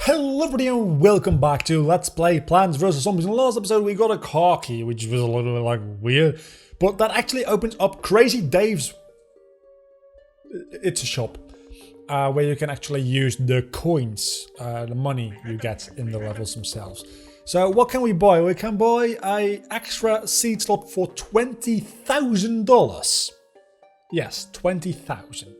Hello everybody and welcome back to Let's Play Plants vs Zombies. In the last episode we got a car key, which was a little bit like weird, but that actually opens up Crazy Dave's... It's a shop where you can actually use the coins, the money you get in the levels themselves. So what can we buy? We can buy a extra seed slot for $20,000. Yes, 20,000.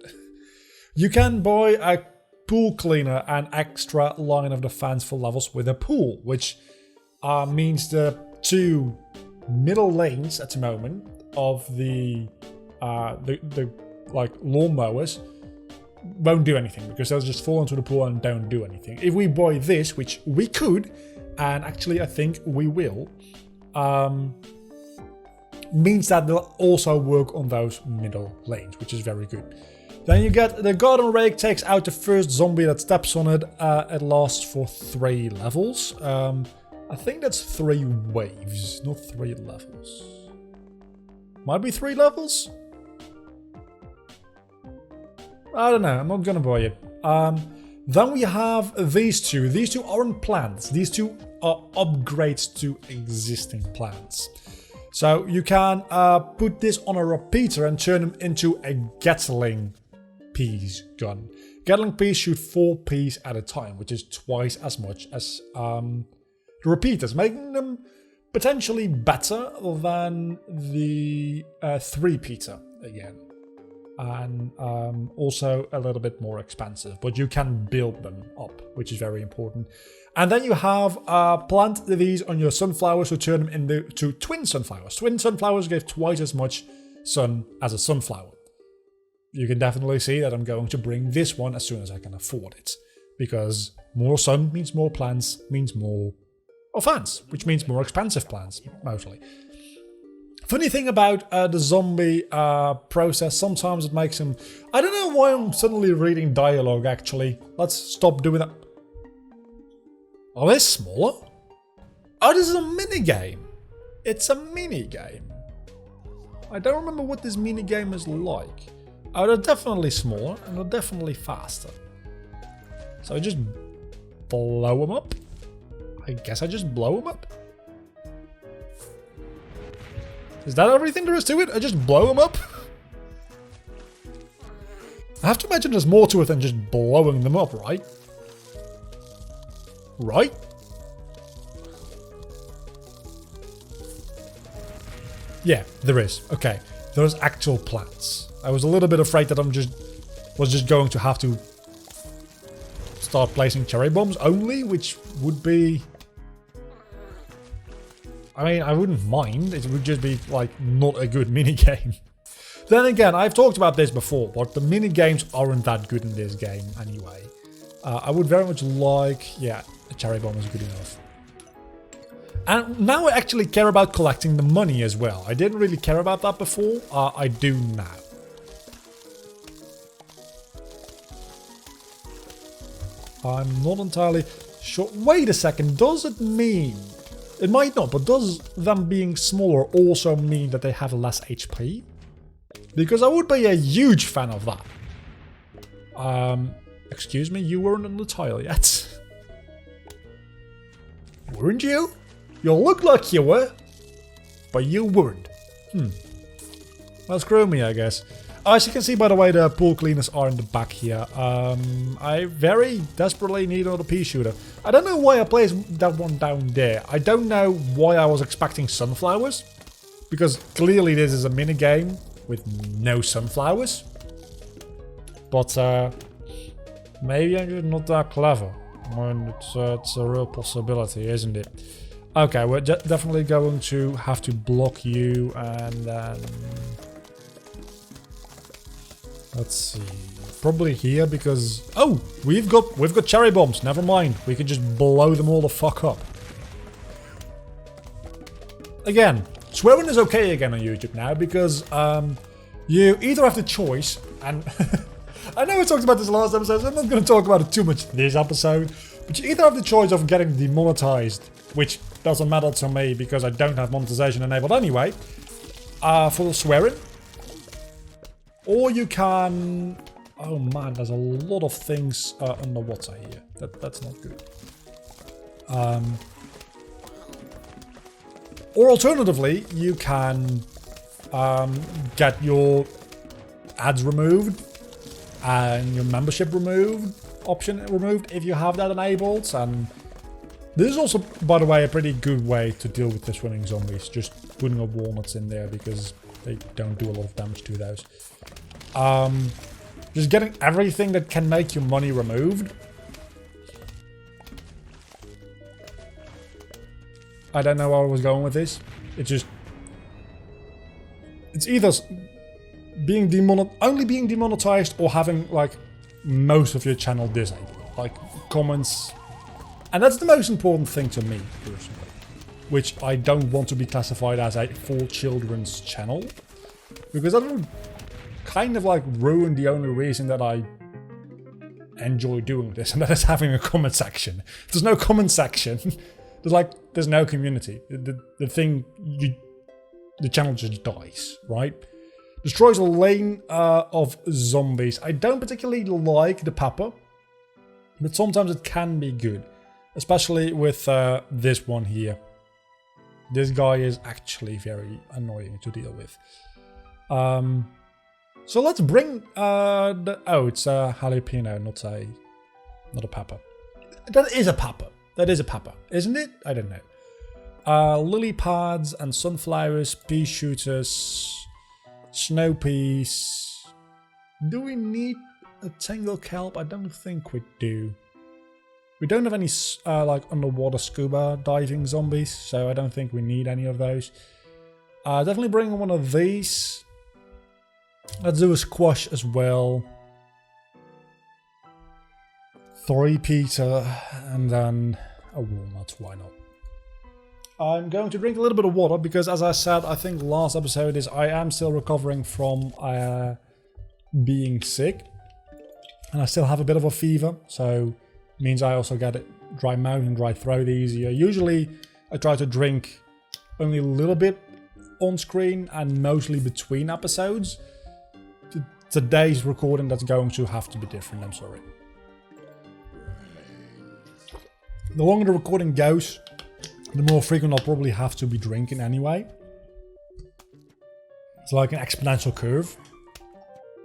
You can buy a pool cleaner and extra line of defense for levels with a pool, which means the two middle lanes at the moment of the like lawnmowers won't do anything because they'll just fall into the pool and don't do anything. If we buy this, which we could, and actually I think we will, means that they'll also work on those middle lanes, which is very good. Then you get the garden rake takes out the first zombie that steps on it. It lasts for 3 levels. I think that's 3 waves, not 3 levels. Might be 3 levels? I don't know, I'm not gonna buy it. Then we have these two. These two aren't plants. These two are upgrades to existing plants. So you can put this on a repeater and turn them into a Gatling peas gun. Gatling peas shoot 4 peas at a time, which is twice as much as the repeaters, making them potentially better than the 3-peater again. And also a little bit more expensive, but you can build them up, which is very important. And then you have plant these on your sunflowers to turn them into twin sunflowers. Twin sunflowers give twice as much sun as a sunflower. You can definitely see that I'm going to bring this one as soon as I can afford it, because more sun means more plants, means more fans, which means more expensive plants, mostly. Funny thing about the zombie process, sometimes it makes him... I don't know why I'm suddenly reading dialogue, actually. Let's stop doing that. Are they smaller? Oh, this is a minigame. It's a minigame. I don't remember what this minigame is like. Oh, they're definitely smaller and they're definitely faster. So I just blow them up? I guess I just blow them up? Is that everything there is to it? I just blow them up? I have to imagine there's more to it than just blowing them up, right? Right? Yeah, there is. Okay. There's actual plants. I was a little bit afraid that was just going to have to start placing cherry bombs only, which would be... I mean, I wouldn't mind. It would just be, like, not a good minigame. Then again, I've talked about this before, but the minigames aren't that good in this game anyway. I would very much like... Yeah, a cherry bomb is good enough. And now I actually care about collecting the money as well. I didn't really care about that before. I do now. I'm not entirely sure. Wait a second, does it mean... It might not, but does them being smaller also mean that they have less HP? Because I would be a huge fan of that. Excuse me, you weren't on the tile yet. Weren't you? You look like you were, but you weren't. Well, screw me, I guess. As you can see, by the way, the pool cleaners are in the back here. I very desperately need another pea shooter. I don't know why I placed that one down there. I don't know why I was expecting sunflowers, because clearly this is a minigame with no sunflowers. But maybe I'm just not that clever. I mean, it's a real possibility, isn't it? Okay, we're definitely going to have to block you, and then... Let's see. Probably here because... Oh! We've got cherry bombs. Never mind. We can just blow them all the fuck up. Again, swearing is okay again on YouTube now because you either have the choice, and I know I talked about this last episode, so I'm not going to talk about it too much this episode, but you either have the choice of getting demonetized, which doesn't matter to me because I don't have monetization enabled anyway, for swearing. Or you can Oh man, there's a lot of things underwater here. That's not good. Or alternatively, you can get your ads removed and your membership option removed if you have that enabled. And this is also, by the way, a pretty good way to deal with the swimming zombies. Just putting up walnuts in there because they don't do a lot of damage to those. Just getting everything that can make your money removed. I don't know where I was going with this. It's either only being demonetized or having like most of your channel disabled, like comments, and that's the most important thing to me personally. Which I don't want to be classified as a for children's channel, because that would kind of like ruin the only reason that I enjoy doing this, and that is having a comment section. If there's no comment section, there's no community. The channel just dies, right? Destroys a lane of zombies. I don't particularly like the pepper, but sometimes it can be good, especially with this one here. This guy is actually very annoying to deal with. So let's bring it's a jalapeno, not a pepper. That is a pepper. That is a pepper, isn't it? I don't know. Lily pads and sunflowers, pea shooters, snow peas. Do we need a tangle kelp? I don't think we do. We don't have any like underwater scuba diving zombies, so I don't think we need any of those. Definitely bring one of these. Let's do a squash as well. 3 Peter, and then a walnut, why not? I'm going to drink a little bit of water because, as I said, I think last episode I am still recovering from being sick. And I still have a bit of a fever, so it means I also get a dry mouth and dry throat easier. Usually I try to drink only a little bit on screen and mostly between episodes. Today's recording, that's going to have to be different, I'm sorry. The longer the recording goes, the more frequent I'll probably have to be drinking anyway. It's like an exponential curve.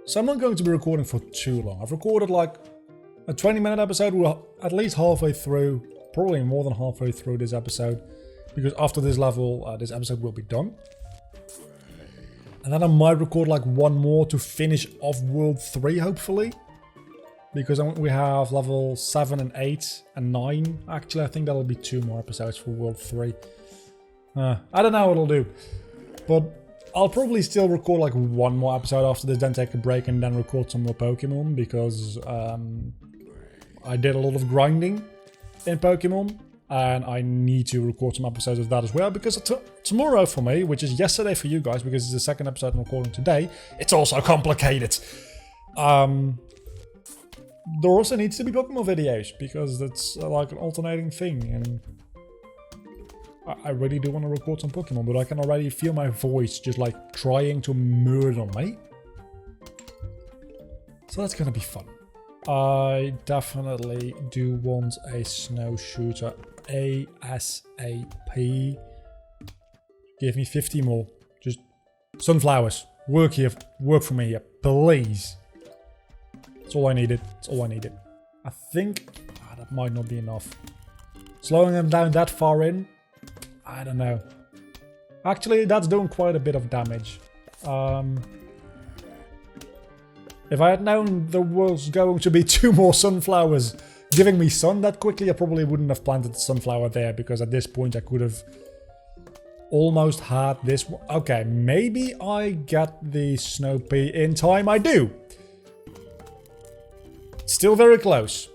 So I'm not going to be recording for too long. I've recorded like a 20-minute episode. We're at least halfway through, probably more than halfway through this episode. Because after this level, this episode will be done. And then I might record like one more to finish off World 3, hopefully. Because we have level 7 and 8 and 9. Actually, I think that'll be 2 more episodes for World 3. I don't know what I'll do. But I'll probably still record like one more episode after this, then take a break and then record some more Pokemon. Because I did a lot of grinding in Pokemon. And I need to record some episodes of that as well. Because tomorrow for me, which is yesterday for you guys, because it's the second episode I'm recording today, it's also complicated. There also needs to be Pokemon videos, because that's like an alternating thing, and I really do want to record some Pokemon, but I can already feel my voice just like trying to murder me. So that's gonna be fun. I definitely do want a snow shooter ASAP. Give me 50 more. Just sunflowers. Work for me here, please. That's all I needed. That's all I needed. I think that might not be enough. Slowing them down that far in, I don't know. Actually, that's doing quite a bit of damage. If I had known there was going to be 2 more sunflowers giving me sun that quickly, I probably wouldn't have planted the sunflower there, because at this point I could have almost had this one. Okay, maybe I get the snow pea in time. I do. Still very close.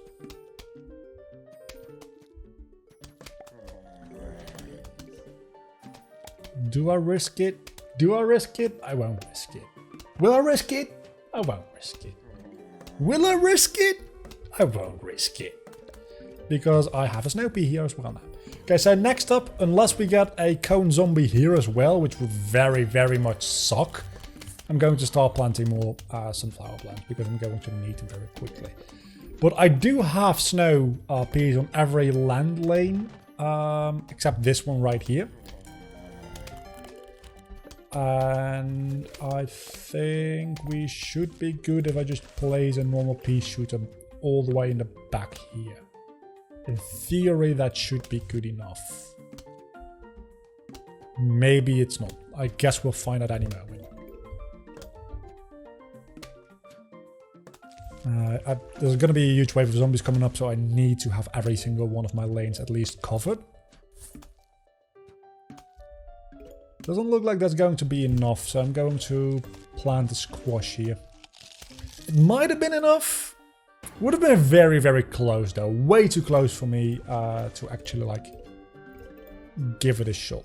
Do I risk it? Do I risk it? I won't risk it. Will I risk it? I won't risk it. Will I risk it? I won't risk it. Because I have a snow pea here as well now. Okay, so next up, unless we get a cone zombie here as well, which would very, very much suck. I'm going to start planting more sunflower plants because I'm going to need them very quickly. But I do have snow peas on every land lane, except this one right here. And I think we should be good if I just place a normal pea shooter all the way in the back here. In theory, that should be good enough. Maybe it's not. I guess we'll find out any moment. There's going to be a huge wave of zombies coming up, so I need to have every single one of my lanes at least covered. Doesn't look like that's going to be enough, so I'm going to plant a squash here. It might have been enough. Would have been very, very close though. Way too close for me to actually like give it a shot.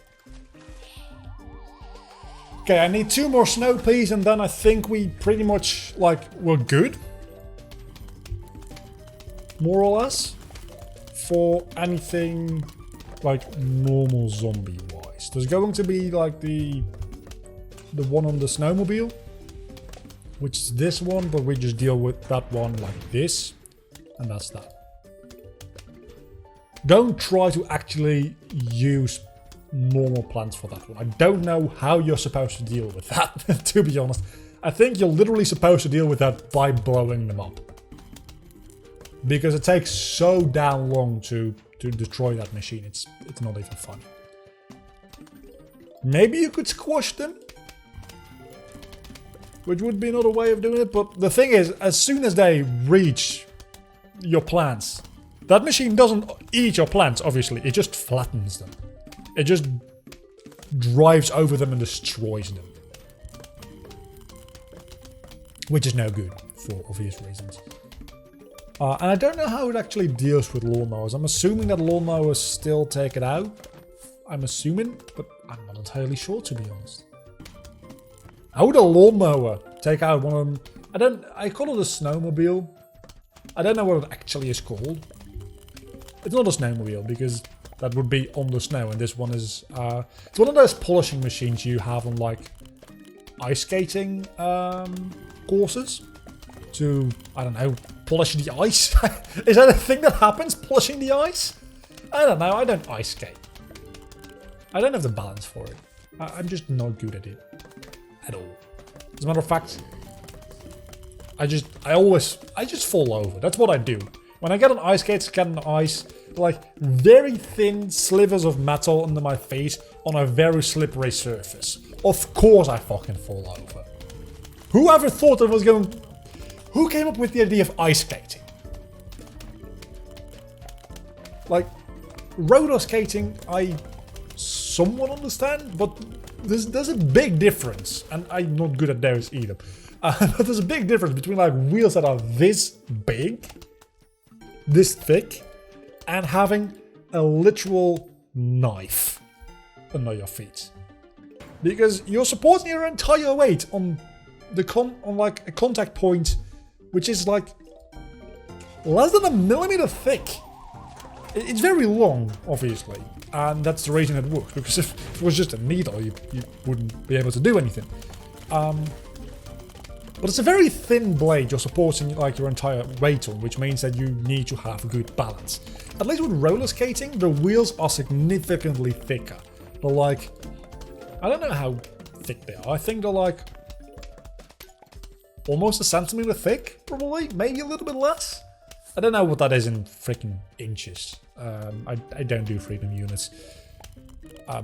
Okay, I need 2 more snow peas and then I think we pretty much like we're good. More or less. For anything like normal zombie wise. There's going to be like the one on the snowmobile, which is this one, but we just deal with that one like this, and that's that. Don't try to actually use normal plants for that one. I don't know how you're supposed to deal with that, to be honest. I think you're literally supposed to deal with that by blowing them up. Because it takes so damn long to destroy that machine, it's not even fun. Maybe you could squash them, which would be another way of doing it, but the thing is, as soon as they reach your plants, that machine doesn't eat your plants, obviously, it just flattens them. It just drives over them and destroys them. Which is no good, for obvious reasons. And I don't know how it actually deals with lawnmowers. I'm assuming that lawnmowers still take it out. I'm assuming, but I'm not entirely sure, to be honest. How would a lawnmower take out one of them? I call it a snowmobile. I don't know what it actually is called. It's not a snowmobile because that would be on the snow, and this one is it's one of those polishing machines you have on like ice skating courses to, I don't know, polish the ice. Is that a thing that happens, polishing the ice? I don't know, I don't ice skate. I don't have the balance for it. I'm just not good at it. At all. As a matter of fact, I just fall over. That's what I do. When I get on ice skates, get on ice, like very thin slivers of metal under my face on a very slippery surface. Of course I fucking fall over. Whoever thought that was going... Who came up with the idea of ice skating? Like, roller skating, I somewhat understand, but there's a big difference, and I'm not good at those either. But there's a big difference between like wheels that are this big, this thick, and having a literal knife under your feet. Because you're supporting your entire weight on like a contact point, which is like less than a millimeter thick. It's very long, obviously, and that's the reason it works, because if it was just a needle, you wouldn't be able to do anything. But it's a very thin blade you're supporting like your entire weight on, which means that you need to have good balance. At least with roller skating, the wheels are significantly thicker. They're like, I don't know how thick they are. I think they're like almost a centimeter thick, probably, maybe a little bit less. I don't know what that is in freaking inches. I don't do freedom units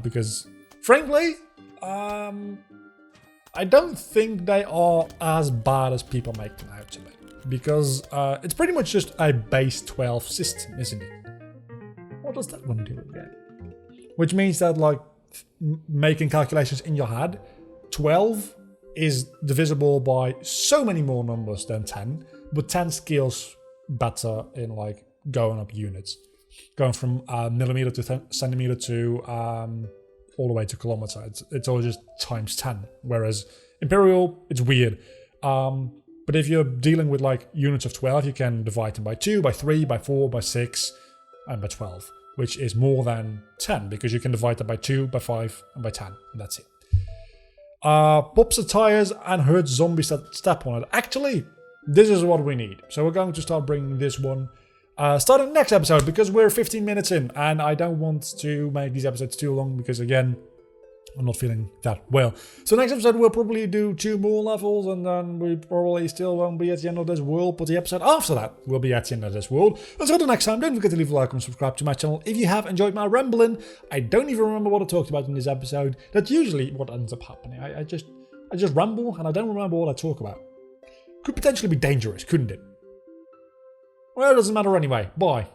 because, frankly, I don't think they are as bad as people make them out to be. Because it's pretty much just a base 12 system, isn't it? What does that one do again? Which means that, like, making calculations in your head, 12 is divisible by so many more numbers than 10, but 10 scales better in like going up units, going from millimeter to centimeter to all the way to kilometer. It's all just times 10, whereas imperial, it's weird. But if you're dealing with like units of 12, you can divide them by 2, by 3, by 4, by 6, and by 12, which is more than 10 because you can divide them by 2, by 5, and by 10, and that's it. pops the tires and hurts zombies that step on it. Actually, this is what we need. So we're going to start bringing this one starting next episode, because we're 15 minutes in and I don't want to make these episodes too long because, again, I'm not feeling that well. So next episode we'll probably do 2 more levels and then we probably still won't be at the end of this world, but the episode after that will be at the end of this world. Until the next time, don't forget to leave a like and subscribe to my channel if you have enjoyed my rambling. I don't even remember what I talked about in this episode. That's usually what ends up happening. I just ramble and I don't remember what I talk about. Could potentially be dangerous, couldn't it? Well, it doesn't matter anyway. Bye.